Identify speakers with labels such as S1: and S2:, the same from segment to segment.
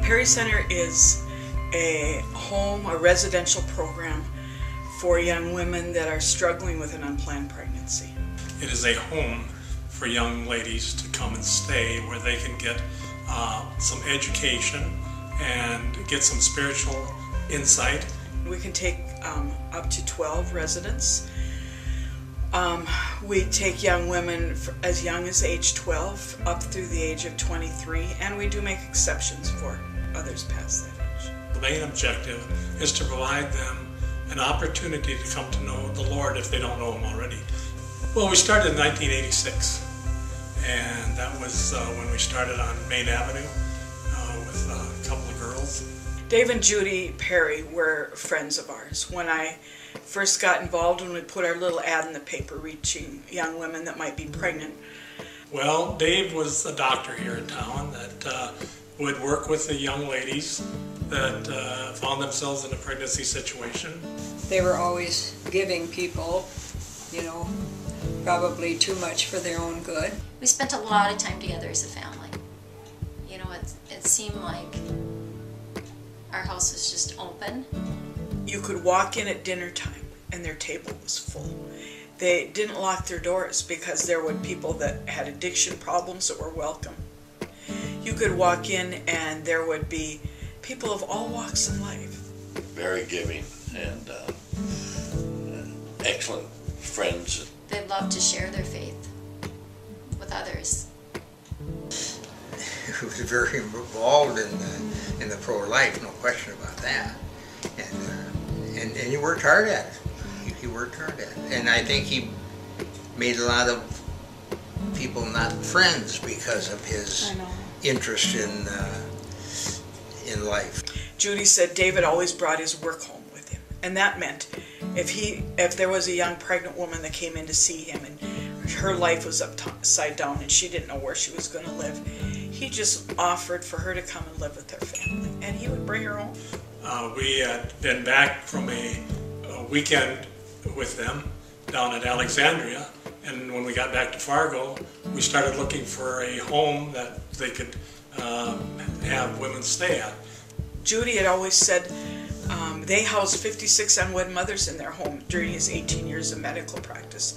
S1: Perry Center is a home, a residential program for young women that are struggling with an unplanned pregnancy.
S2: It is a home for young ladies to come and stay where they can get some education and get some spiritual insight.
S1: We can take up to 12 residents. We take young women as young as age 12 up through the age of 23, and we do make exceptions for others past that age.
S2: The main objective is to provide them an opportunity to come to know the Lord if they don't know Him already. Well, we started in 1986, and that was when we started on Main Avenue with a couple of girls.
S1: Dave and Judy Perry were friends of ours. When I first got involved, when we put our little ad in the paper reaching young women that might be pregnant.
S2: Well, Dave was a doctor here in town that would work with the young ladies that found themselves in a pregnancy situation.
S3: They were always giving people, you know, probably too much for their own good.
S4: We spent a lot of time together as a family. You know, it seemed like our house was just open.
S1: You could walk in at dinner time and their table was full. They didn't lock their doors because there were people that had addiction problems that were welcome. You could walk in and there would be people of all walks of life.
S5: Very giving and excellent friends.
S4: They loved to share their faith with others.
S6: He was very involved in the pro-life, no question about that. And he worked hard at it. He worked hard at it. And I think he made a lot of people not friends because of his interest in life.
S1: Judy said David always brought his work home with him. And that meant if there was a young pregnant woman that came in to see him and her life was upside down and she didn't know where she was going to live, he just offered for her to come and live with their family. And he would bring her home.
S2: We had been back from a weekend with them down at Alexandria, and when we got back to Fargo, we started looking for a home that they could have women stay at.
S1: Judy had always said they housed 56 unwed mothers in their home during his 18 years of medical practice.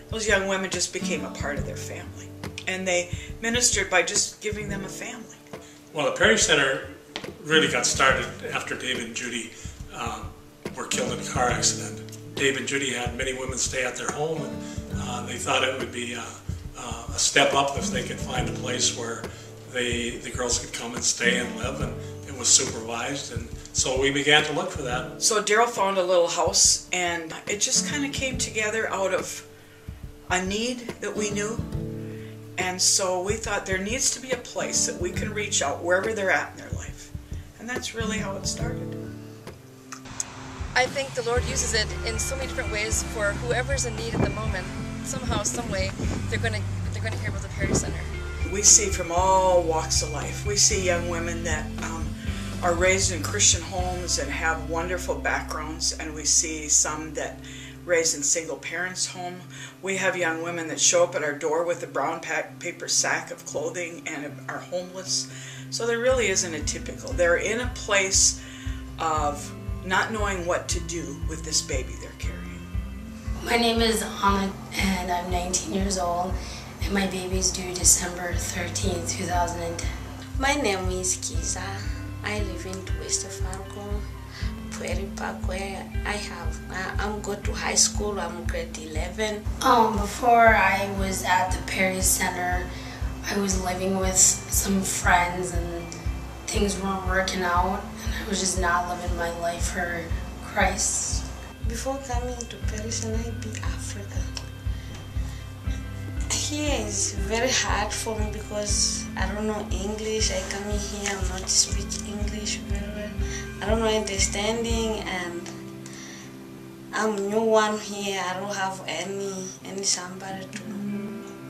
S1: Those young women just became a part of their family, and they ministered by just giving them a family.
S2: Well, the Perry Center really got started after Dave and Judy were killed in a car accident. Dave and Judy had many women stay at their home, and they thought it would be a step up if they could find a place where the girls could come and stay and live, and it was supervised, and so we began to look for that.
S1: So Daryl found a little house, and it just kind of came together out of a need that we knew. And so we thought there needs to be a place that we can reach out wherever they're at in their life. And that's really how it started.
S7: I think the Lord uses it in so many different ways for whoever's in need at the moment. Somehow, some way, they're going to hear about the Perry Center.
S1: We see from all walks of life. We see young women that are raised in Christian homes and have wonderful backgrounds, and we see some that raised in single parents' home. We have young women that show up at our door with a brown paper sack of clothing and are homeless. So there really isn't a typical. They're in a place of not knowing what to do with this baby they're carrying.
S8: My name is Anna and I'm 19 years old and my baby is due December 13th, 2010.
S9: My name is Kiza. I live in West Fargo, Prairie Park, where I'm going to high school. I'm grade 11.
S8: Before I was at the Perry Center, I was living with some friends and things weren't working out and I was just not living my life for Christ.
S9: Before coming to Perry Center, I be Africa. Here is very hard for me because I don't know English. I come in here, I'm not speak English very well. I don't know understanding, and I'm new one here. I don't have any somebody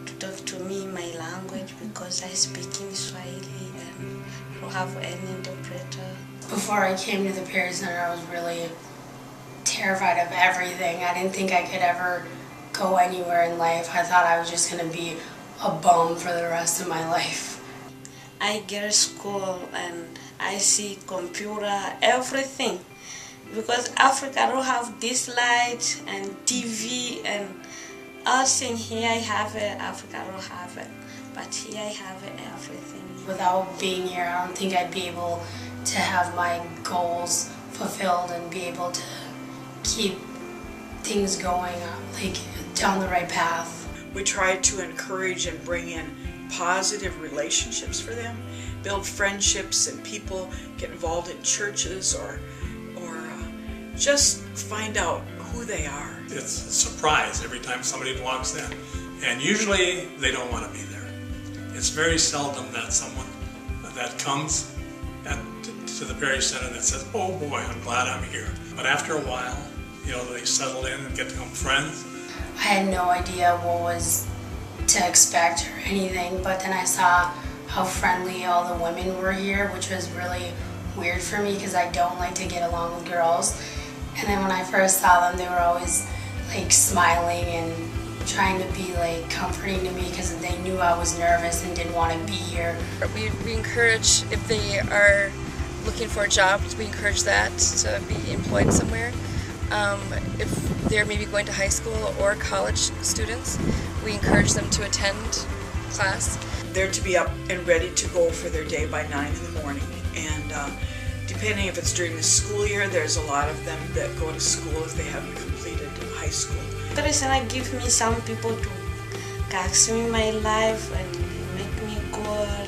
S9: to talk to me in my language because I speak in Swahili and I don't have any interpreter.
S8: Before I came to the Perry Center, I was really terrified of everything. I didn't think I could ever go anywhere in life. I thought I was just going to be a bum for the rest of my life.
S9: I get to school and I see computer, everything. Because Africa don't have this light and TV and all thing. Here I have it, Africa don't have it. But here I have it, everything.
S8: Without being here, I don't think I'd be able to have my goals fulfilled and be able to keep things going like down the right path.
S1: We try to encourage and bring in positive relationships for them, build friendships, and people get involved in churches or just find out who they are.
S2: It's a surprise every time somebody walks in, and usually they don't want to be there. It's very seldom that someone that comes to the Perry Center that says, "Oh boy, I'm glad I'm here." But after a while, you know, they settle in and get to become friends.
S8: I had no idea what was to expect or anything, but then I saw how friendly all the women were here, which was really weird for me because I don't like to get along with girls. And then when I first saw them, they were always like smiling and trying to be like comforting to me because they knew I was nervous and didn't want to be here.
S7: We encourage, if they are looking for a job, we encourage that to be employed somewhere. If they're maybe going to high school or college students, we encourage them to attend class.
S1: They're to be up and ready to go for their day by 9 in the morning. And depending if it's during the school year, there's a lot of them that go to school if they haven't completed high school.
S9: Perry Center give me some people to catch me my life and make me good.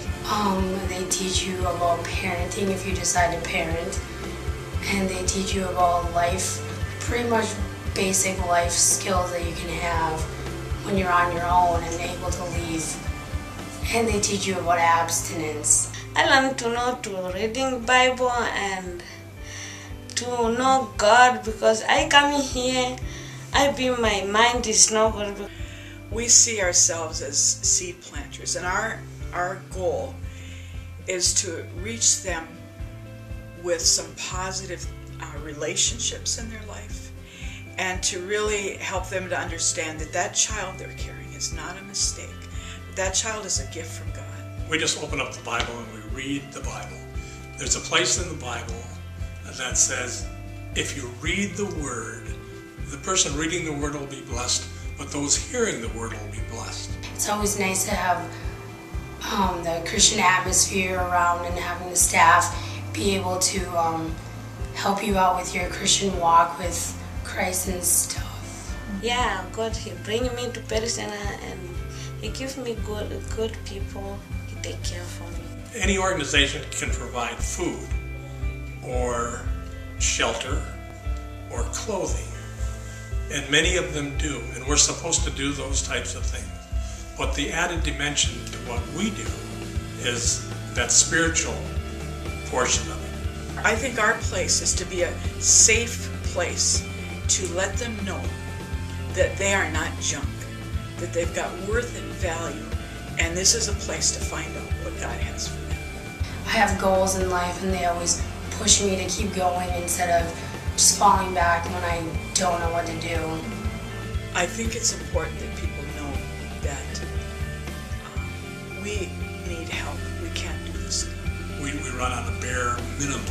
S8: They teach you about parenting if you decide to parent, and they teach you about life, pretty much basic life skills that you can have when you're on your own and able to leave. And they teach you about abstinence.
S9: I learned to know to reading Bible and to know God because I come here, my mind is not good.
S1: We see ourselves as seed planters, and our goal is to reach them with some positive relationships in their life and to really help them to understand that that child they're carrying is not a mistake. That child is a gift from God.
S2: We just open up the Bible and we read the Bible. There's a place in the Bible that says, if you read the Word, the person reading the Word will be blessed, but those hearing the Word will be blessed.
S8: It's always nice to have the Christian atmosphere around and having the staff be able to help you out with your Christian walk with Christ and stuff.
S9: Yeah, God, He bring me to Perry Center and He gives me good people. He take care for me.
S2: Any organization can provide food or shelter or clothing, and many of them do, and we're supposed to do those types of things. But the added dimension to what we do is that spiritual portion of it.
S1: I think our place is to be a safe place to let them know that they are not junk, that they've got worth and value, and this is a place to find out what God has for them.
S8: I have goals in life and they always push me to keep going instead of just falling back when I don't know what to do.
S1: I think it's important that people know that we need help. We can't do this alone.
S2: We run on a bare minimum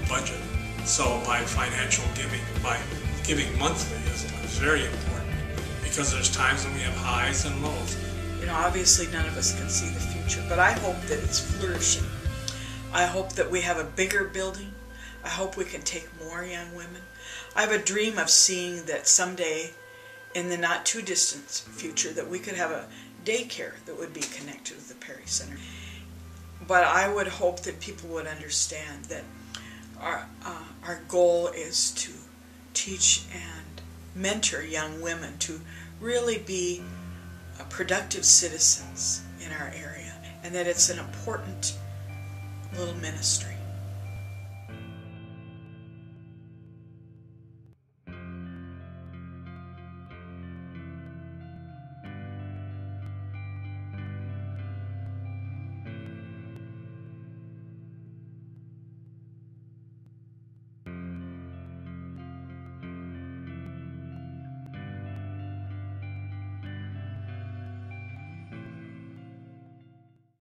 S2: budget. So by financial giving, by giving monthly is very important because there's times when we have highs and lows.
S1: You know, obviously none of us can see the future, but I hope that it's flourishing. I hope that we have a bigger building. I hope we can take more young women. I have a dream of seeing that someday in the not too distant future that we could have a daycare that would be connected with the Perry Center. But I would hope that people would understand that our goal is to teach and mentor young women to really be productive citizens in our area, and that it's an important little ministry.